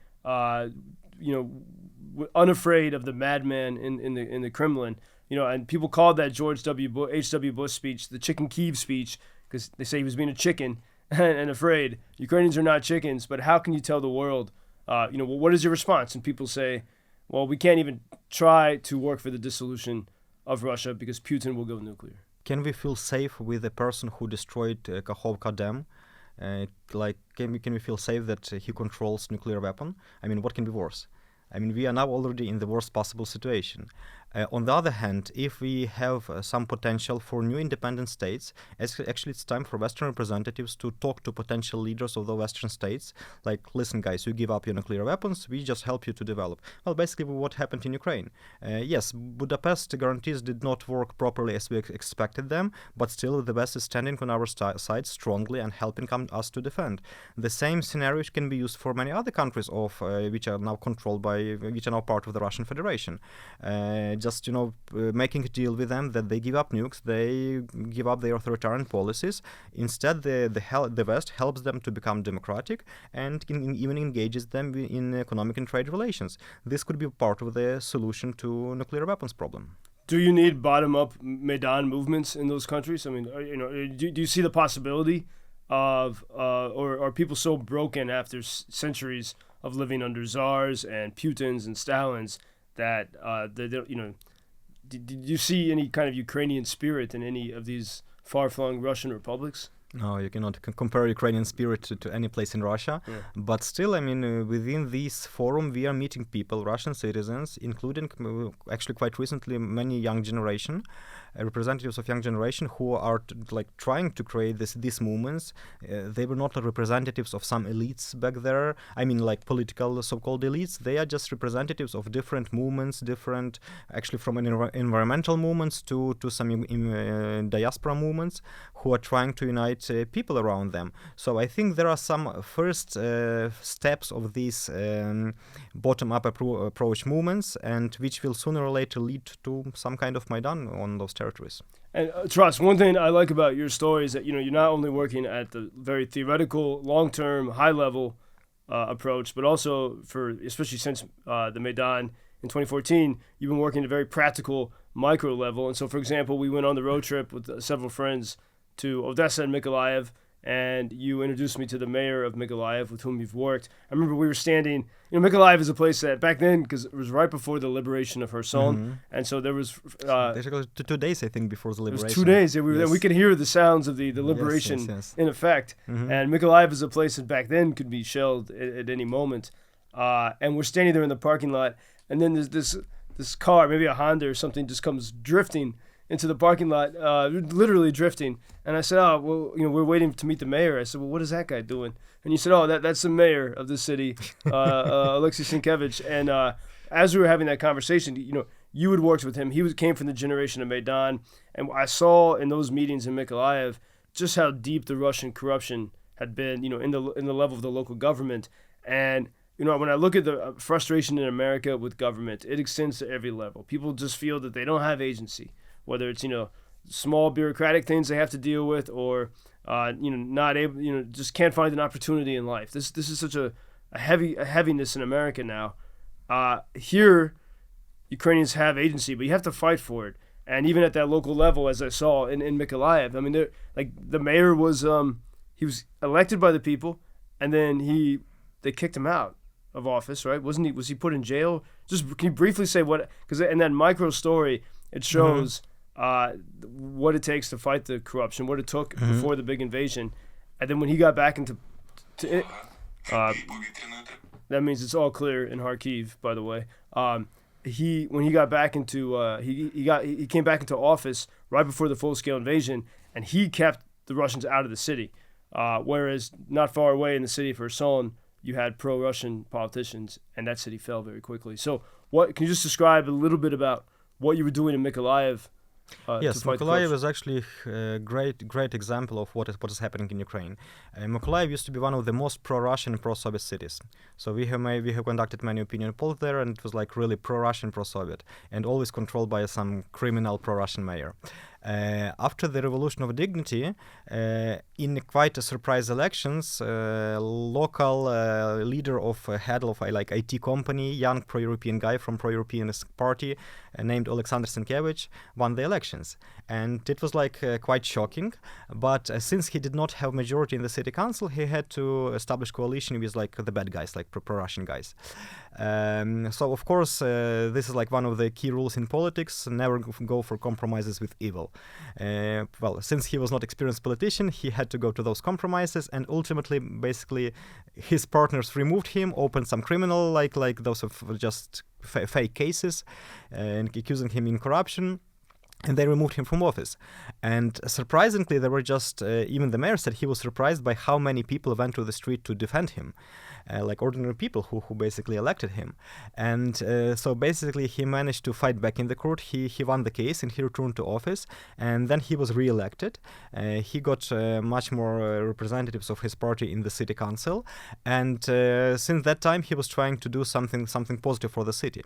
unafraid of the madman in the Kremlin, and people called that George H.W. Bush speech the Chicken Kyiv speech because they say he was being a chicken and afraid. Ukrainians are not chickens, but how can you tell the world, what is your response? And people say, well, we can't even try to work for the dissolution of Russia because Putin will go nuclear. Can we feel safe with the person who destroyed Kakhovka Dam? Can we feel safe that he controls nuclear weapon? I mean, what can be worse? I mean, we are now already in the worst possible situation. On the other hand, if we have some potential for new independent states, actually it's time for Western representatives to talk to potential leaders of the Western states. Like, listen, guys, you give up your nuclear weapons, we just help you to develop. Well, basically what happened in Ukraine. Yes, Budapest guarantees did not work properly as we expected them, but still the West is standing on our side strongly and helping us to defend. The same scenario can be used for many other countries which are now controlled which are now part of the Russian Federation. Making a deal with them that they give up nukes, they give up their authoritarian policies. Instead, the West helps them to become democratic and even engages them in economic and trade relations. This could be part of the solution to nuclear weapons problem. Do you need bottom-up Maidan movements in those countries? I mean, do you see the possibility of, or are people so broken after centuries of living under czars and Putins and Stalins that did you see any kind of Ukrainian spirit in any of these far-flung Russian republics? No, you cannot compare Ukrainian spirit to any place in Russia. Yeah. But still, I mean, within this forum, we are meeting people, Russian citizens, including actually quite recently many young generation, representatives of young generation who are trying to create these movements. They were not representatives of some elites back there. I mean, like political so-called elites. They are just representatives of different movements, actually from environmental movements to some diaspora movements who are trying to unite people around them. So I think there are some first steps of these bottom-up approach movements, and which will sooner or later lead to some kind of Maidan on those territories. And Taras, one thing I like about your story is that you're not only working at the very theoretical, long-term, high-level approach, but also especially since the Maidan in 2014, you've been working at a very practical micro level. And so, for example, we went on the road trip with several friends to Odessa and Mykolaiv, and you introduced me to the mayor of Mykolaiv with whom you've worked. I remember we were standing, Mykolaiv is a place that back then, because it was right before the liberation of Kherson, and so there was... 2 days, I think, before the liberation. It was 2 days, and we could hear the sounds of the liberation in effect. And Mykolaiv is a place that back then could be shelled at any moment. and we're standing there in the parking lot, and then there's this car, maybe a Honda or something, just comes drifting into the parking lot, literally drifting. And I said, oh, well, we're waiting to meet the mayor. I said, well, what is that guy doing? And you said, oh, that's the mayor of the city, Alexei Sienkiewicz. And as we were having that conversation, you had worked with him. He came from the generation of Maidan. And I saw in those meetings in Mykolaiv just how deep the Russian corruption had been, in the level of the local government. And when I look at the frustration in America with government, it extends to every level. People just feel that they don't have agency, whether it's, small bureaucratic things they have to deal with, or, not able, just can't find an opportunity in life. This is such a heaviness in America now. Here, Ukrainians have agency, but you have to fight for it. And even at that local level, as I saw in Mykolaiv, I mean, the mayor was, he was elected by the people, and then they kicked him out of office, right? Was he put in jail? Just can you briefly say what? Because in that micro story, it shows what it takes to fight the corruption, what it took before the big invasion, and then when he got back into it, that means it's all clear in Kharkiv, by the way. When he got back into he came back into office right before the full-scale invasion, and he kept the Russians out of the city, whereas not far away in the city of Kherson, you had pro-Russian politicians, and that city fell very quickly. So, can you just describe a little bit about what you were doing in Mykolaiv? Yes, Mykolaiv is actually a great example of what is happening in Ukraine. Mykolaiv used to be one of the most pro-Russian and pro-Soviet cities. So we have conducted many opinion polls there, and it was like really pro-Russian, pro-Soviet, and always controlled by some criminal pro-Russian mayor. After the Revolution of Dignity, in quite a surprise elections, local leader of head of IT company, young pro-European guy from pro-European party named Alexander Sienkiewicz won the elections, and it was quite shocking. But since he did not have majority in the city council, he had to establish coalition with the bad guys, pro-Russian guys. So of course, this is one of the key rules in politics: never go for compromises with evil. Since he was not experienced politician, he had to go to those compromises, and ultimately, basically, his partners removed him, opened some criminal like those of just fake cases, and accusing him in corruption. And they removed him from office. And surprisingly, there were just, even the mayor said he was surprised by how many people went to the street to defend him, ordinary people who basically elected him. And so basically he managed to fight back in the court. He won the case and he returned to office. And then he was re-elected. He got much more representatives of his party in the city council. And since that time, he was trying to do something positive for the city.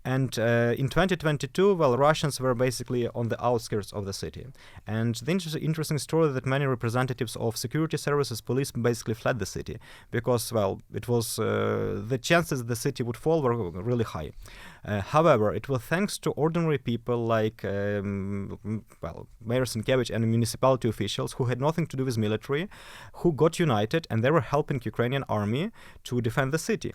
And in 2022, Russians were basically on the outskirts of the city. And the interesting story that many representatives of security services, police basically fled the city because, it was the chances the city would fall were really high. However, it was thanks to ordinary people like Mayor Sienkiewicz and municipality officials who had nothing to do with military, who got united, and they were helping Ukrainian army to defend the city.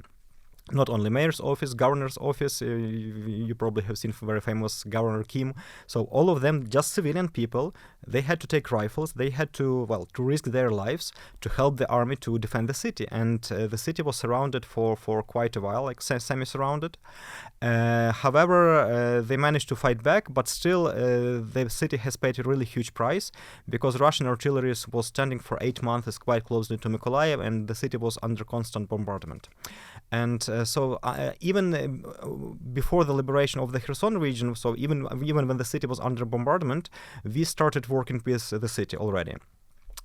Not only mayor's office, governor's office, you probably have seen very famous Governor Kim. So all of them, just civilian people, they had to take rifles, they had to risk their lives to help the army to defend the city. And the city was surrounded for quite a while, semi-surrounded. However, they managed to fight back, but still the city has paid a really huge price because Russian artillery was standing for 8 months quite closely to Mykolaiv, and the city was under constant bombardment. And so even before the liberation of the Kherson region, so even when the city was under bombardment, we started working with the city already.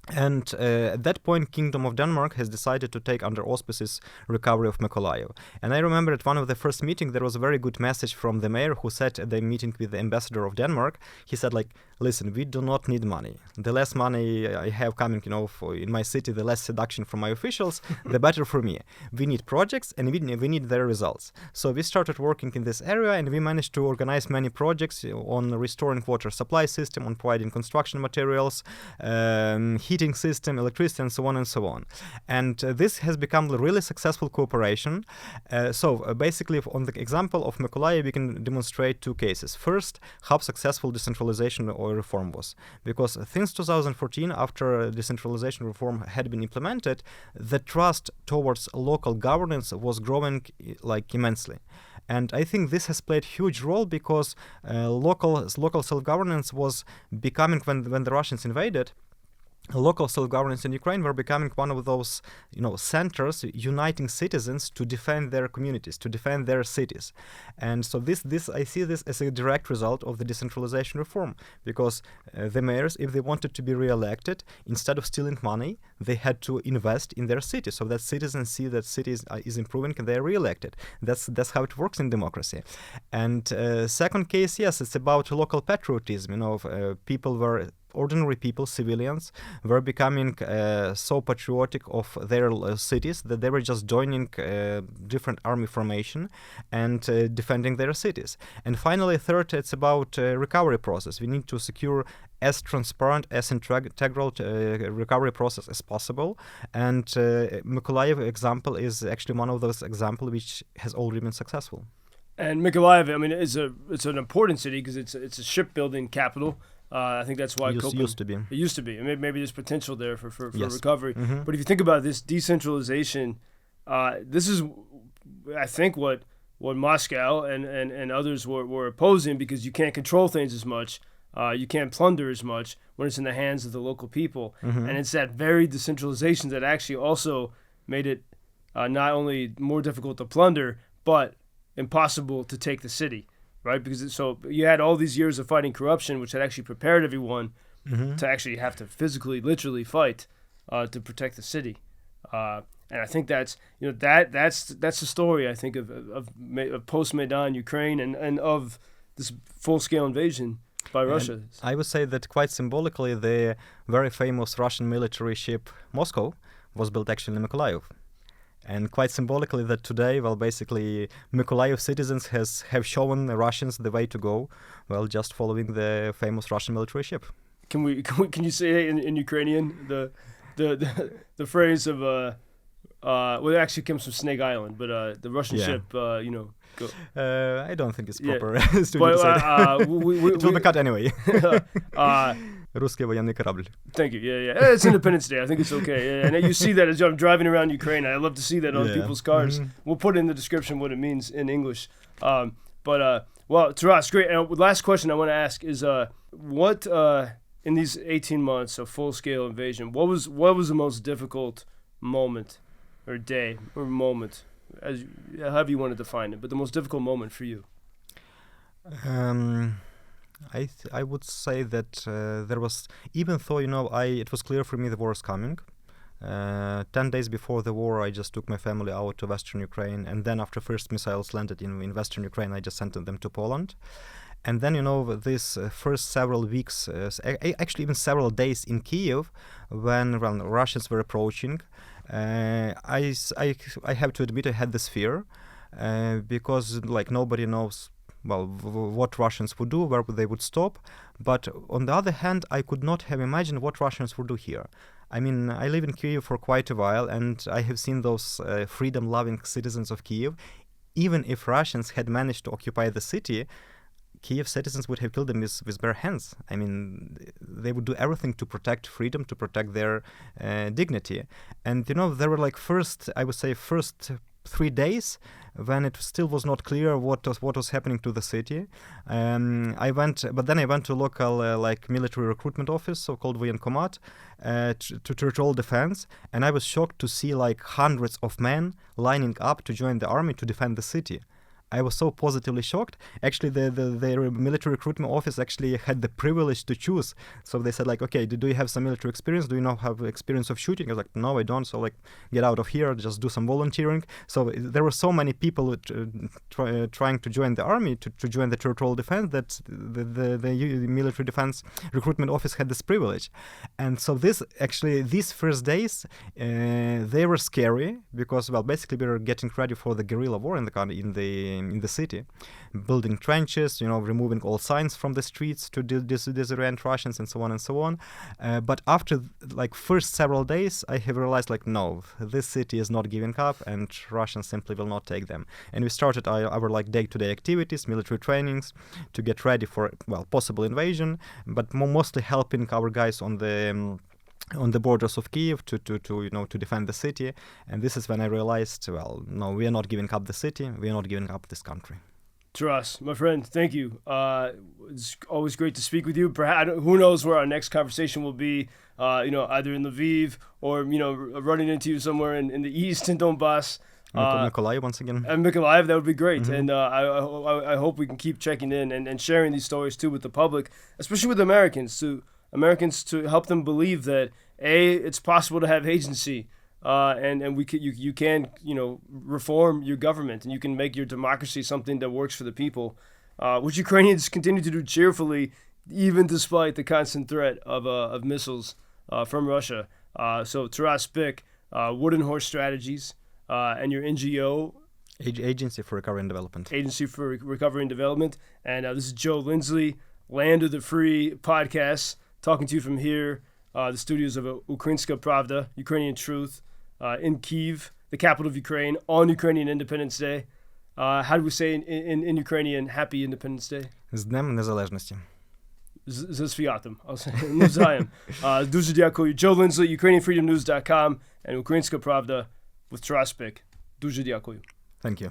And at that point, Kingdom of Denmark has decided to take under auspices recovery of Mykolaiv. And I remember at one of the first meetings, there was a very good message from the mayor who said at the meeting with the ambassador of Denmark, he said, listen, we do not need money. The less money I have coming, in my city, the less seduction from my officials, the better for me. We need projects and we need their results. So we started working in this area, and we managed to organize many projects on restoring water supply system, on providing construction materials. He heating system, electricity, and so on and so on. And this has become a really successful cooperation. So basically, on the example of Mykolaiv, we can demonstrate two cases. First, how successful decentralization or reform was. Because since 2014, after decentralization reform had been implemented, the trust towards local governance was growing like immensely. And I think this has played a huge role because local self-governance was becoming, when the Russians invaded, local self-governance in Ukraine were becoming one of those, centers uniting citizens to defend their communities, to defend their cities. And so this I see this as a direct result of the decentralization reform, because the mayors, if they wanted to be re-elected, instead of stealing money, they had to invest in their city, so that citizens see that cities is improving and they are re-elected. That's how it works in democracy. And second case, yes, it's about local patriotism. Ordinary people, civilians, were becoming so patriotic of their cities that they were just joining different army formation and defending their cities. And finally, third, it's about recovery process. We need to secure as transparent, as integral recovery process as possible. And Mykolaiv example is actually one of those examples which has already been successful. And Mykolaiv, I mean, it's an important city because it's a shipbuilding capital. I think that's why It used to be. It used to be. And maybe there's potential there for Yes. recovery. Mm-hmm. But if you think about this decentralization, this is, I think, what Moscow and others were opposing, because you can't control things as much. You can't plunder as much when it's in the hands of the local people. Mm-hmm. And it's that very decentralization that actually also made it not only more difficult to plunder, but impossible to take the city. Right, because so you had all these years of fighting corruption, which had actually prepared everyone to actually have to physically, literally fight to protect the city, and I think that's the story, I think, of post Maidan Ukraine and of this full scale invasion by Russia. I would say that quite symbolically, the very famous Russian military ship Moscow was built actually in Mykolaiv. And quite symbolically that today, basically, Mykolaiv citizens have shown the Russians the way to go, just following the famous Russian military ship. Can you say in Ukrainian the phrase of well, it actually comes from Snake Island, but the Russian ship, go. I don't think it's proper. To say that. It will be cut anyway. Русский военный корабль. Thank you. Yeah. It's Independence Day. I think it's okay. Yeah. And you see that as I'm driving around Ukraine. I love to see that on people's cars. Mm-hmm. We'll put in the description what it means in English. Well, Taras, great. And last question I want to ask is, what in these 18 months of full-scale invasion, what was the most difficult moment or day or moment, however you want to define it, but the most difficult moment for you? I would say that there was, even though it was clear for me the war is coming. 10 days before the war, I just took my family out to Western Ukraine, and then after first missiles landed in Western Ukraine, I just sent them to Poland. And then this first several weeks, actually even several days in Kiev, when Russians were approaching, I have to admit I had this fear, because nobody knows what Russians would do, where they would stop. But on the other hand, I could not have imagined what Russians would do here. I mean, I live in Kyiv for quite a while, and I have seen those freedom-loving citizens of Kyiv. Even if Russians had managed to occupy the city, Kyiv citizens would have killed them with bare hands. I mean, they would do everything to protect freedom, to protect their dignity. And there were first 3 days when it still was not clear what was happening to the city. Then I went to local military recruitment office, so-called Voyenkomat, to territorial defense, and I was shocked to see hundreds of men lining up to join the army to defend the city. I was so positively shocked. Actually, the military recruitment office actually had the privilege to choose. So they said, okay, do you have some military experience? Do you have experience of shooting? I was like, no, I don't. So get out of here, just do some volunteering. So there were so many people trying to join the army, to join the territorial defense, that the military defense recruitment office had this privilege. And so these first days, they were scary because, basically we were getting ready for the guerrilla war in the in the city, building trenches, removing all signs from the streets to disorient Russians and so on and so on. But after first several days, I have realized no, this city is not giving up, and Russians simply will not take them. And we started our day-to-day activities, military trainings, to get ready for possible invasion, but mostly helping our guys on the borders of Kiev to defend the city. And this is when I realized, no, we are not giving up the city, we are not giving up this country. Taras, my friend, thank you. It's always great to speak with you. Perhaps, who knows where our next conversation will be, either in Lviv or, running into you somewhere in the east in Donbass. Mykolaiv once again. And Mykolaiv, that would be great. Mm-hmm. And I hope we can keep checking in and sharing these stories too with the public, especially with Americans to help them believe that it's possible to have agency, and you can reform your government, and you can make your democracy something that works for the people, which Ukrainians continue to do cheerfully, even despite the constant threat of missiles from Russia. So Taras Bick, Wooden Horse Strategies, and your NGO. Agency for Recovery and Development. Agency for Recovery and Development. And this is Joe Lindsley, Land of the Free podcast, talking to you from here, the studios of Ukrainska Pravda, Ukrainian Truth, in Kyiv, the capital of Ukraine, on Ukrainian Independence Day. How do we say in Ukrainian, Happy Independence Day? З Днем Незалежності. З святом. I'll say. Навзаєм. Дуже дякую. Joe Lindsley, UkrainianFreedomNews.com, and Ukrainska Pravda with Taras Bick. Дуже дякую. Thank you.